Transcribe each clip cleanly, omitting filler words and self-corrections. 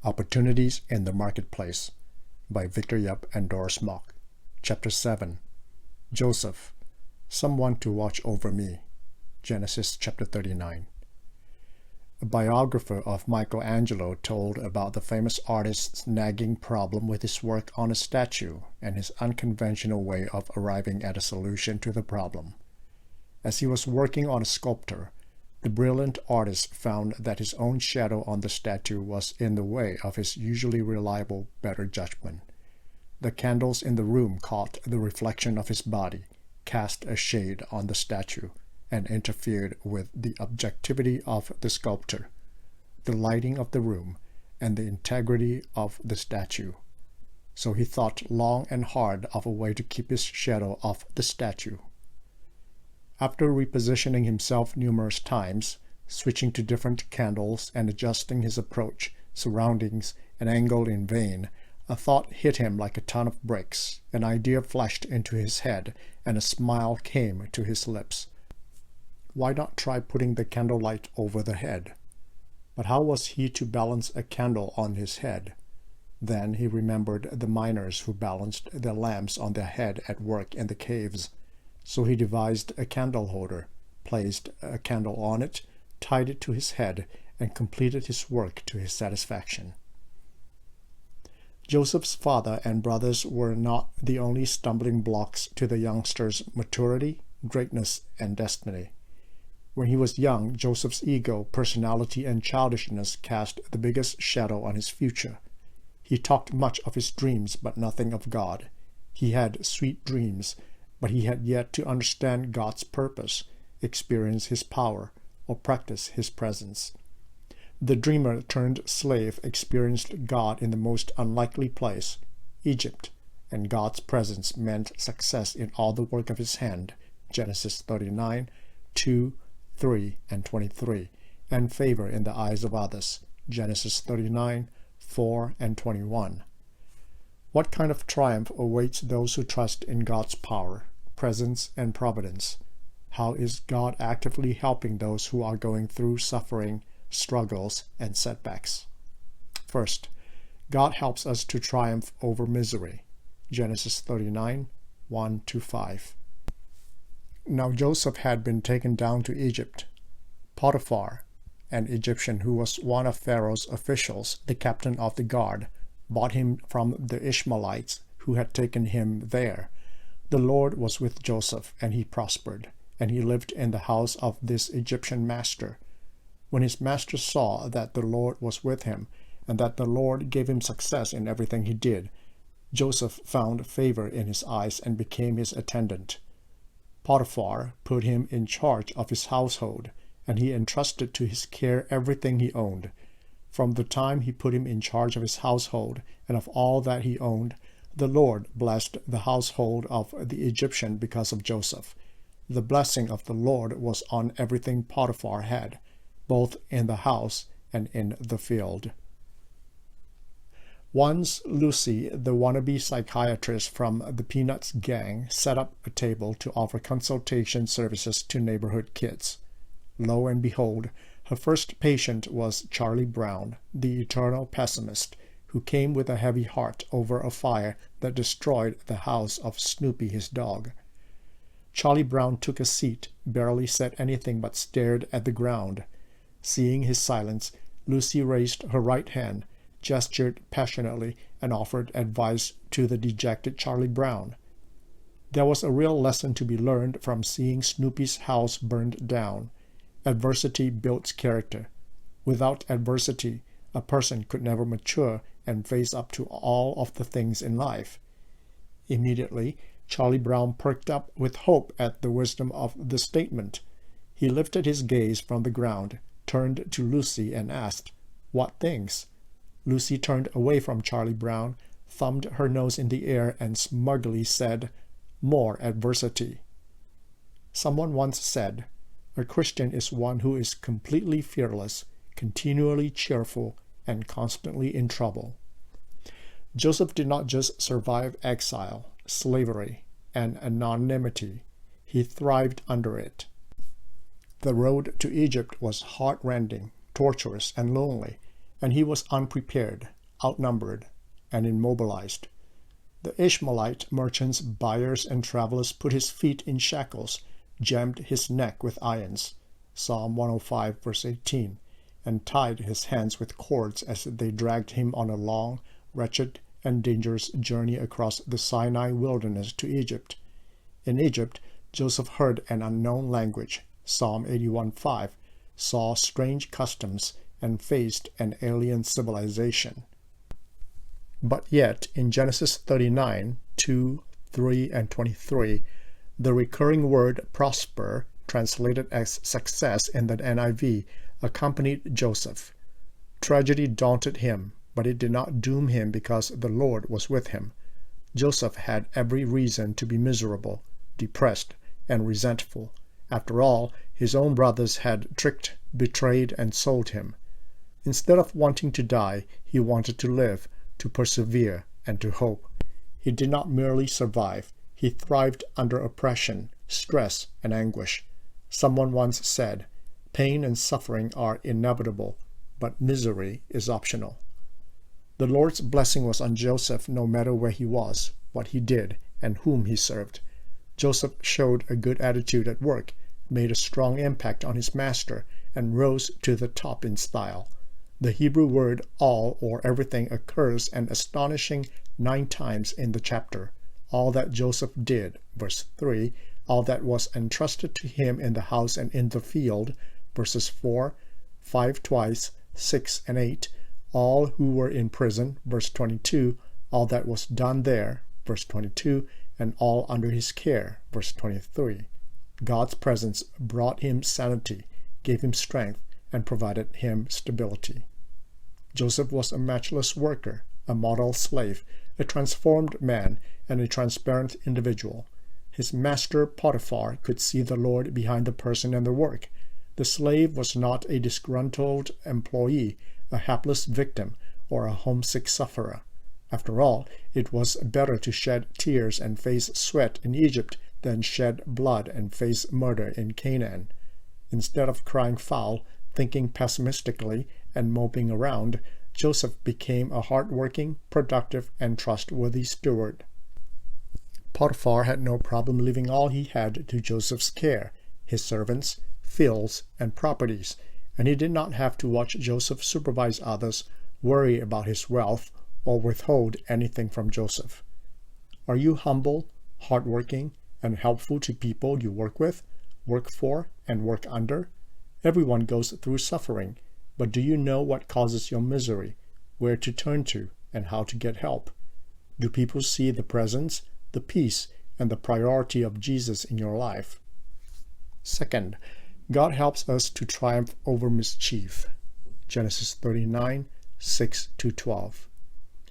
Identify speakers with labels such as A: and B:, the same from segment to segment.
A: Opportunities in the Marketplace by Victor Yep and Doris Mock. Chapter 7. Joseph, Someone to Watch Over Me. Genesis chapter 39. A biographer of Michelangelo told about the famous artist's nagging problem with his work on a statue and his unconventional way of arriving at a solution to the problem. As he was working on a sculpture, the brilliant artist found that his own shadow on the statue was in the way of his usually reliable better judgment. The candles in the room caught the reflection of his body, cast a shade on the statue, and interfered with the objectivity of the sculptor, the lighting of the room, and the integrity of the statue. So he thought long and hard of a way to keep his shadow off the statue. After repositioning himself numerous times, switching to different candles and adjusting his approach, surroundings, and angle in vain, a thought hit him like a ton of bricks. An idea flashed into his head, and a smile came to his lips. Why not try putting the candlelight over the head? But how was he to balance a candle on his head? Then he remembered the miners who balanced their lamps on their head at work in the caves. So he devised a candle holder, placed a candle on it, tied it to his head, and completed his work to his satisfaction. Joseph's father and brothers were not the only stumbling blocks to the youngster's maturity, greatness, and destiny. When he was young, Joseph's ego, personality, and childishness cast the biggest shadow on his future. He talked much of his dreams, but nothing of God. He had sweet dreams, but he had yet to understand God's purpose, experience His power, or practice His presence. The dreamer turned slave experienced God in the most unlikely place, Egypt, and God's presence meant success in all the work of his hand, Genesis 39, 2, 3, and 23, and favor in the eyes of others, Genesis 39, 4, and 21. What kind of triumph awaits those who trust in God's power, presence, and providence? How is God actively helping those who are going through suffering, struggles, and setbacks? First, God helps us to triumph over misery. Genesis 39, 1-5. Now Joseph had been taken down to Egypt. Potiphar, an Egyptian who was one of Pharaoh's officials, the captain of the guard, bought him from the Ishmaelites who had taken him there. The Lord was with Joseph, and he prospered, and he lived in the house of this Egyptian master. When his master saw that the Lord was with him, and that the Lord gave him success in everything he did, Joseph found favor in his eyes and became his attendant. Potiphar put him in charge of his household, and he entrusted to his care everything he owned. From the time he put him in charge of his household and of all that he owned, the Lord blessed the household of the Egyptian because of Joseph. The blessing of the Lord was on everything Potiphar had, both in the house and in the field. Once Lucy, the wannabe psychiatrist from the Peanuts gang, set up a table to offer consultation services to neighborhood kids. Lo and behold, her first patient was Charlie Brown, the eternal pessimist, who came with a heavy heart over a fire that destroyed the house of Snoopy, his dog. Charlie Brown took a seat, barely said anything but stared at the ground. Seeing his silence, Lucy raised her right hand, gestured passionately, and offered advice to the dejected Charlie Brown. There was a real lesson to be learned from seeing Snoopy's house burned down. Adversity builds character. Without adversity, a person could never mature and face up to all of the things in life. Immediately, Charlie Brown perked up with hope at the wisdom of the statement. He lifted his gaze from the ground, turned to Lucy, and asked, "What things?" Lucy turned away from Charlie Brown, thumbed her nose in the air, and smugly said, "More adversity." Someone once said, "A Christian is one who is completely fearless, continually cheerful, and constantly in trouble." Joseph did not just survive exile, slavery, and anonymity. He thrived under it. The road to Egypt was heart-rending, torturous, and lonely, and he was unprepared, outnumbered, and immobilized. The Ishmaelite merchants, buyers, and travelers put his feet in shackles, jammed his neck with irons, Psalm 105, verse 18, and tied his hands with cords as they dragged him on a long, wretched, and dangerous journey across the Sinai wilderness to Egypt. In Egypt, Joseph heard an unknown language, Psalm 81:5, saw strange customs, and faced an alien civilization. But yet, in Genesis 39, 2, 3, and 23, the recurring word prosper, translated as success in the NIV, accompanied Joseph. Tragedy daunted him, but it did not doom him because the Lord was with him. Joseph had every reason to be miserable, depressed, and resentful. After all, his own brothers had tricked, betrayed, and sold him. Instead of wanting to die, he wanted to live, to persevere, and to hope. He did not merely survive, he thrived under oppression, stress, and anguish. Someone once said, "Pain and suffering are inevitable, but misery is optional." The Lord's blessing was on Joseph no matter where he was, what he did, and whom he served. Joseph showed a good attitude at work, made a strong impact on his master, and rose to the top in style. The Hebrew word all or everything occurs an astonishing 9 times in the chapter. All that Joseph did, verse 3, all that was entrusted to him in the house and in the field, verses 4, 5 twice, 6 and 8, all who were in prison, verse 22, all that was done there, verse 22, and all under his care, verse 23. God's presence brought him sanity, gave him strength, and provided him stability. Joseph was a matchless worker, a model slave, a transformed man, and a transparent individual. His master Potiphar could see the Lord behind the person and the work. The slave was not a disgruntled employee, a hapless victim, or a homesick sufferer. After all, it was better to shed tears and face sweat in Egypt than shed blood and face murder in Canaan. Instead of crying foul, thinking pessimistically, and moping around, Joseph became a hard-working, productive, and trustworthy steward. Potiphar had no problem leaving all he had to Joseph's care, his servants, fields, and properties, and he did not have to watch Joseph supervise others, worry about his wealth, or withhold anything from Joseph. Are you humble, hardworking, and helpful to people you work with, work for, and work under? Everyone goes through suffering, but do you know what causes your misery, where to turn to, and how to get help? Do people see the presence, the peace, and the priority of Jesus in your life? Second, God helps us to triumph over mischief. Genesis 39, 6-12.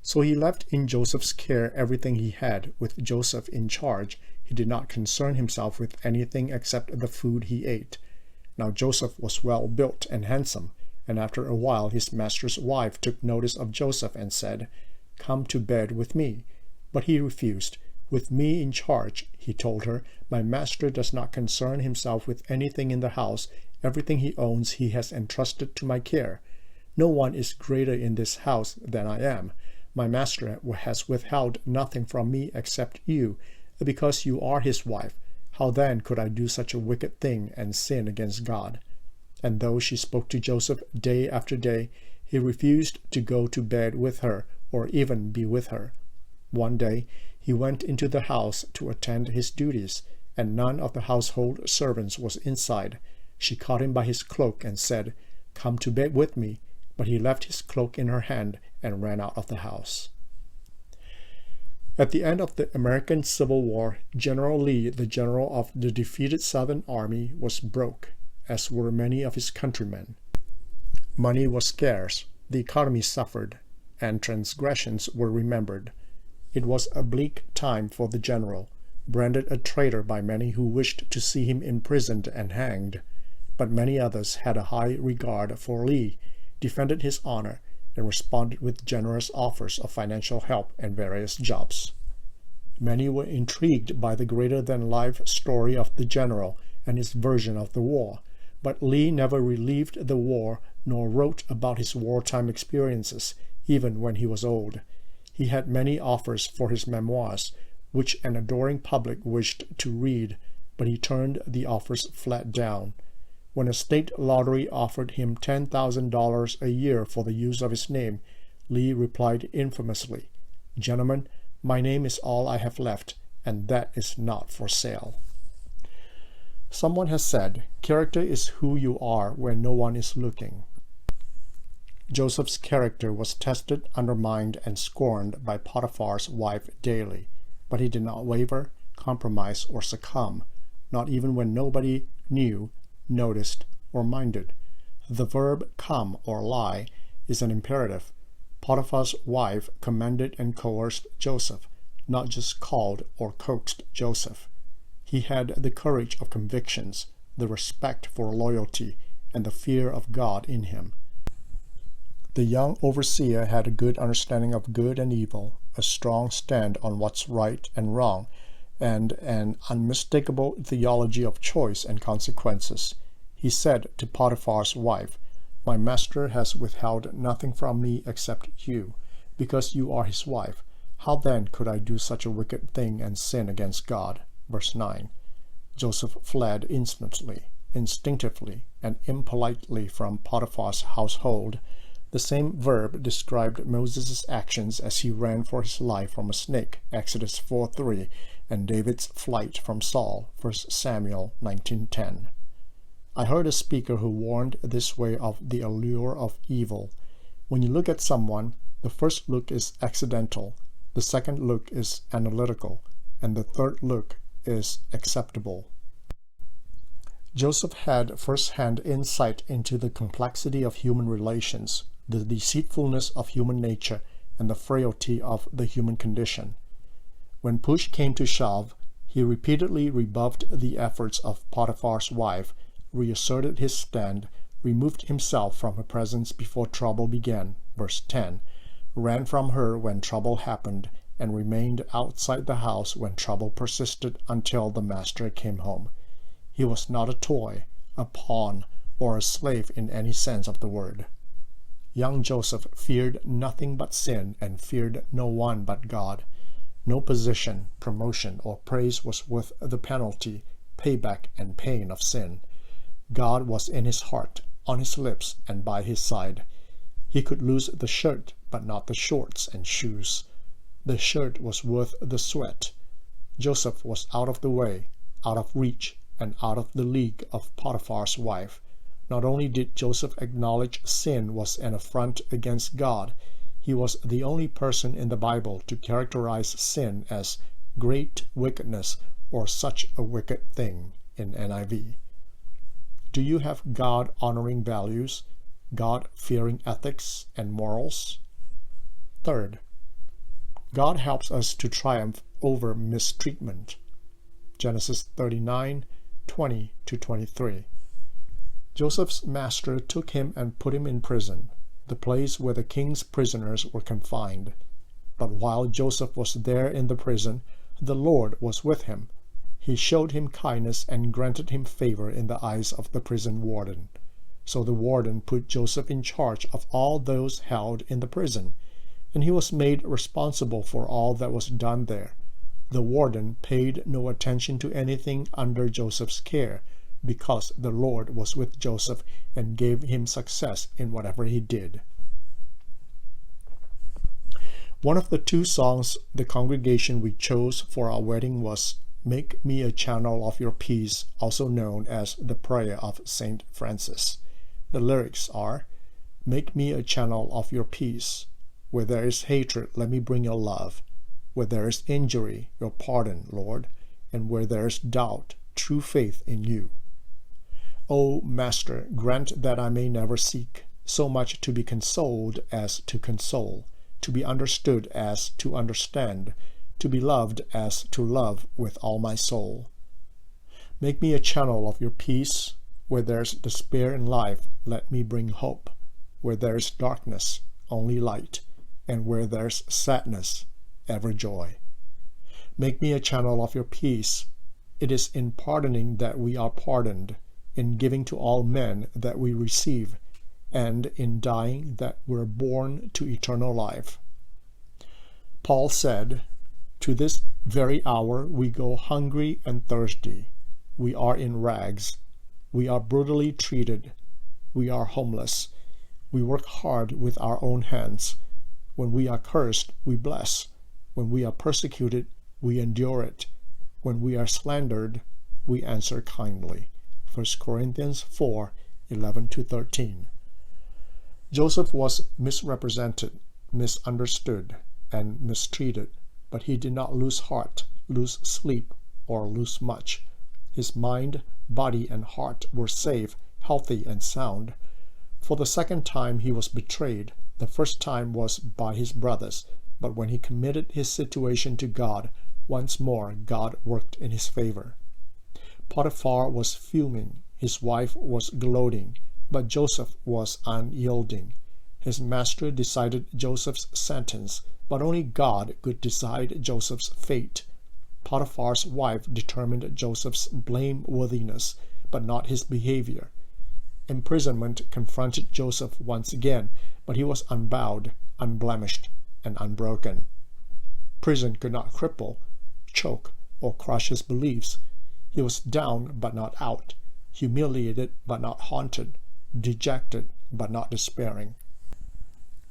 A: So he left in Joseph's care everything he had. With Joseph in charge, he did not concern himself with anything except the food he ate. Now Joseph was well built and handsome, and after a while his master's wife took notice of Joseph and said, "Come to bed with me." But he refused. "With me in charge," he told her, "my master does not concern himself with anything in the house. Everything he owns he has entrusted to my care. No one is greater in this house than I am. My master has withheld nothing from me except you, because you are his wife. How then could I do such a wicked thing and sin against God?" And though she spoke to Joseph day after day, he refused to go to bed with her or even be with her. One day he went into the house to attend his duties, and none of the household servants was inside. She caught him by his cloak and said, "Come to bed with me." But he left his cloak in her hand and ran out of the house. At the end of the American Civil War, General Lee, the general of the defeated Southern Army, was broke, as were many of his countrymen. Money was scarce, the economy suffered, and transgressions were remembered. It was a bleak time for the general, branded a traitor by many who wished to see him imprisoned and hanged. But many others had a high regard for Lee, defended his honor, and responded with generous offers of financial help and various jobs. Many were intrigued by the greater-than-life story of the general and his version of the war, but Lee never relieved the war nor wrote about his wartime experiences, even when he was old. He had many offers for his memoirs, which an adoring public wished to read, but he turned the offers flat down. When a state lottery offered him $10,000 a year for the use of his name, Lee replied infamously, "Gentlemen, my name is all I have left, and that is not for sale." Someone has said, character is who you are when no one is looking. Joseph's character was tested, undermined, and scorned by Potiphar's wife daily, but he did not waver, compromise, or succumb, not even when nobody knew, noticed, or minded. The verb come or lie is an imperative. Potiphar's wife commended and coerced Joseph, not just called or coaxed Joseph. He had the courage of convictions, the respect for loyalty, and the fear of God in him. The young overseer had a good understanding of good and evil, a strong stand on what's right and wrong, and an unmistakable theology of choice and consequences. He said to Potiphar's wife, "My master has withheld nothing from me except you, because you are his wife. How then could I do such a wicked thing and sin against God?" Verse 9. Joseph fled instantly, instinctively, and impolitely from Potiphar's household. The same verb described Moses' actions as he ran for his life from a snake, Exodus 4:3, and David's flight from Saul, 1 Samuel 19:10. I heard a speaker who warned this way of the allure of evil. When you look at someone, the first look is accidental, the second look is analytical, and the third look is acceptable. Joseph had first-hand insight into the complexity of human relations, the deceitfulness of human nature, and the frailty of the human condition. When push came to shove, he repeatedly rebuffed the efforts of Potiphar's wife, reasserted his stand, removed himself from her presence before trouble began, verse 10, ran from her when trouble happened, and remained outside the house when trouble persisted until the master came home. He was not a toy, a pawn, or a slave in any sense of the word. Young Joseph feared nothing but sin and feared no one but God. No position, promotion, or praise was worth the penalty, payback, and pain of sin. God was in his heart, on his lips, and by his side. He could lose the shirt, but not the shorts and shoes. The shirt was worth the sweat. Joseph was out of the way, out of reach, and out of the league of Potiphar's wife. Not only did Joseph acknowledge sin was an affront against God, he was the only person in the Bible to characterize sin as great wickedness or such a wicked thing in NIV. Do you have God-honoring values, God-fearing ethics and morals? Third, God helps us to triumph over mistreatment. Genesis 39:20-23. Joseph's master took him and put him in prison, the place where the king's prisoners were confined. But while Joseph was there in the prison, the Lord was with him. He showed him kindness and granted him favor in the eyes of the prison warden. So the warden put Joseph in charge of all those held in the prison, and he was made responsible for all that was done there. The warden paid no attention to anything under Joseph's care, because the Lord was with Joseph and gave him success in whatever he did. One of the two songs the congregation we chose for our wedding was "Make Me a Channel of Your Peace," also known as the Prayer of St. Francis. The lyrics are, "Make me a channel of your peace. Where there is hatred, let me bring your love. Where there is injury, your pardon, Lord. And where there is doubt, true faith in you. O Master, grant that I may never seek so much to be consoled as to console, to be understood as to understand, to be loved as to love with all my soul. Make me a channel of your peace. Where there is despair in life, let me bring hope. Where there is darkness, only light. And where there is sadness, ever joy. Make me a channel of your peace. It is in pardoning that we are pardoned, in giving to all men that we receive, and in dying that we're born to eternal life. Paul said, "To this very hour we go hungry and thirsty. We are in rags. We are brutally treated. We are homeless. We work hard with our own hands. When we are cursed, we bless. When we are persecuted, we endure it. When we are slandered, we answer kindly." 1 Corinthians 4:11-13. Joseph was misrepresented, misunderstood, and mistreated, but he did not lose heart, lose sleep, or lose much. His mind, body, and heart were safe, healthy, and sound. For the second time he was betrayed. The first time was by his brothers, but when he committed his situation to God, once more God worked in his favor. Potiphar was fuming, his wife was gloating, but Joseph was unyielding. His master decided Joseph's sentence, but only God could decide Joseph's fate. Potiphar's wife determined Joseph's blameworthiness, but not his behavior. Imprisonment confronted Joseph once again, but he was unbowed, unblemished, and unbroken. Prison could not cripple, choke, or crush his beliefs. He was down but not out, humiliated but not haunted, dejected but not despairing.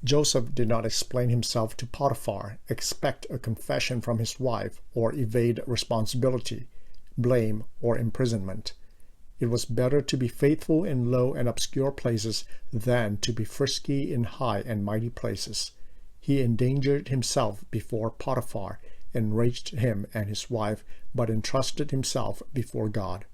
A: Joseph did not explain himself to Potiphar, expect a confession from his wife, or evade responsibility, blame, or imprisonment. It was better to be faithful in low and obscure places than to be frisky in high and mighty places. He endangered himself before Potiphar, enraged him and his wife, but entrusted himself before God.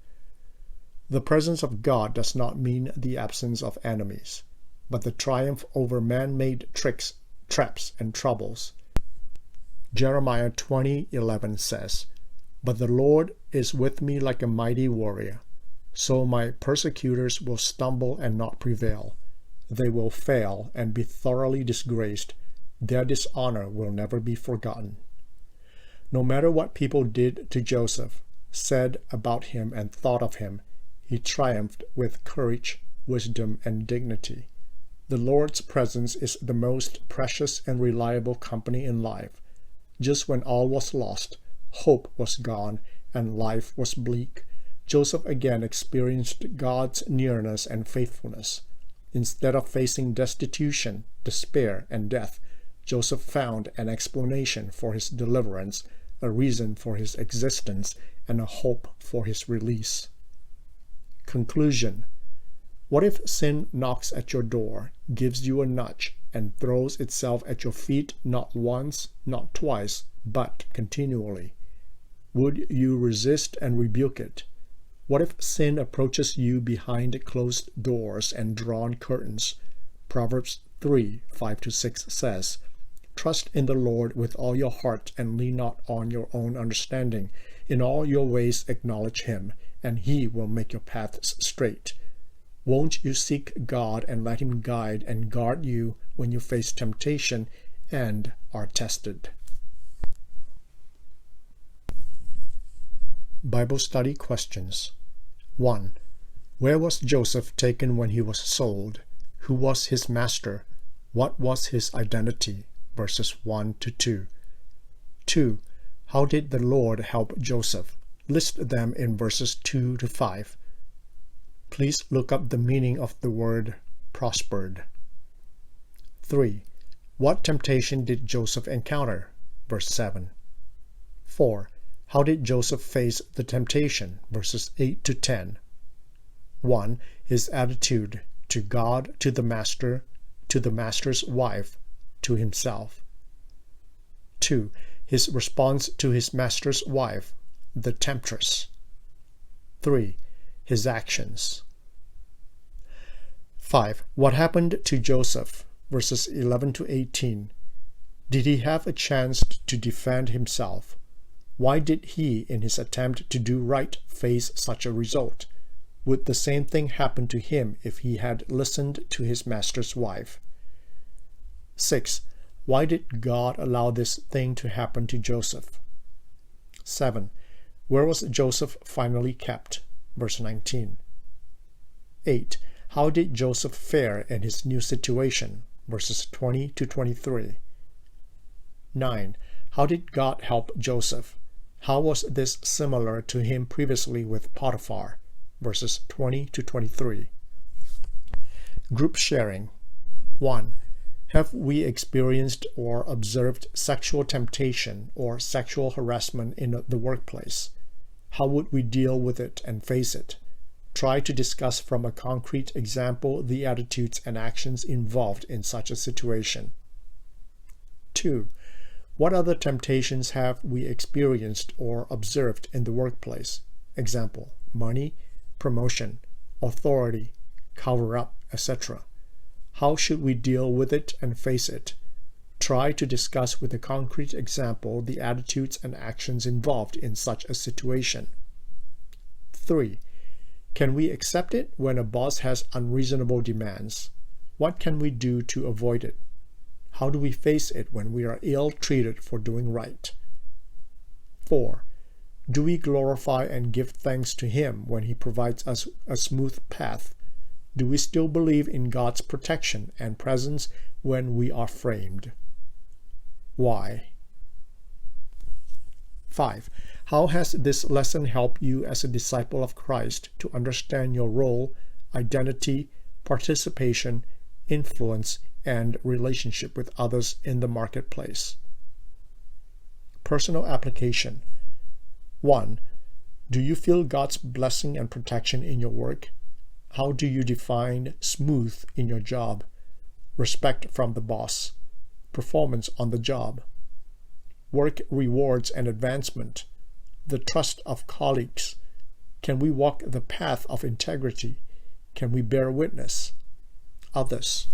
A: The presence of God does not mean the absence of enemies, but the triumph over man-made tricks, traps, and troubles. Jeremiah 20:11 says, "But the Lord is with me like a mighty warrior. So my persecutors will stumble and not prevail. They will fail and be thoroughly disgraced. Their dishonor will never be forgotten." No matter what people did to Joseph, said about him, and thought of him, he triumphed with courage, wisdom, and dignity. The Lord's presence is the most precious and reliable company in life. Just when all was lost, hope was gone, and life was bleak, Joseph again experienced God's nearness and faithfulness. Instead of facing destitution, despair, and death, Joseph found an explanation for his deliverance, a reason for his existence, and a hope for his release. Conclusion. What if sin knocks at your door, gives you a nudge, and throws itself at your feet not once, not twice, but continually? Would you resist and rebuke it? What if sin approaches you behind closed doors and drawn curtains? Proverbs 3:5-6 says, "Trust in the Lord with all your heart and lean not on your own understanding. In all your ways acknowledge him, and he will make your paths straight." Won't you seek God and let him guide and guard you when you face temptation and are tested? Bible study questions. 1. Where was Joseph taken when he was sold? Who was his master? What was his identity? Verses 1-2. 2. How did the Lord help Joseph? List them in verses 2-5. Please look up the meaning of the word prospered. 3. What temptation did Joseph encounter? Verse 7. 4. How did Joseph face the temptation? Verses 8-10. 1. His attitude to God, to the master, to the master's wife, to himself. 2. His response to his master's wife, the temptress. 3. His actions. 5. What happened to Joseph? Verses 11-18. Did he have a chance to defend himself? Why did he, in his attempt to do right, face such a result? Would the same thing happen to him if he had listened to his master's wife? 6. Why did God allow this thing to happen to Joseph? 7. Where was Joseph finally kept? Verse 19. 8. How did Joseph fare in his new situation? Verses 20 to 23. 9. How did God help Joseph? How was this similar to him previously with Potiphar? Verses 20 to 23. Group sharing. 1. Have we experienced or observed sexual temptation or sexual harassment in the workplace? How would we deal with it and face it? Try to discuss from a concrete example the attitudes and actions involved in such a situation. 2. What other temptations have we experienced or observed in the workplace? Example, money, promotion, authority, cover-up, etc. How should we deal with it and face it? Try to discuss with a concrete example the attitudes and actions involved in such a situation. 3. Can we accept it when a boss has unreasonable demands? What can we do to avoid it? How do we face it when we are ill-treated for doing right? 4. Do we glorify and give thanks to Him when He provides us a smooth path? Do we still believe in God's protection and presence when we are framed? Why? 5. How has this lesson helped you as a disciple of Christ to understand your role, identity, participation, influence, and relationship with others in the marketplace? Personal application. 1. Do you feel God's blessing and protection in your work? How do you define smooth in your job? Respect from the boss. Performance on the job. Work rewards and advancement. The trust of colleagues. Can we walk the path of integrity? Can we bear witness? Others.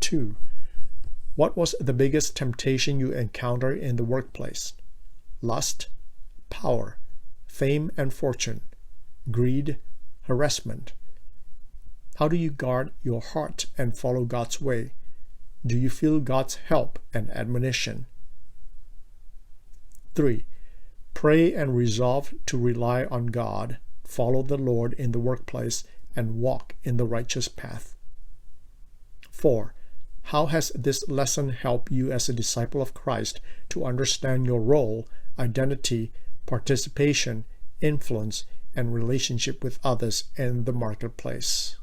A: 2. What was the biggest temptation you encountered in the workplace? Lust, power, fame and fortune, greed, harassment. How do you guard your heart and follow God's way? Do you feel God's help and admonition? 3. Pray and resolve to rely on God, follow the Lord in the workplace, and walk in the righteous path. 4. How has this lesson helped you as a disciple of Christ to understand your role, identity, participation, influence, and relationship with others in the marketplace?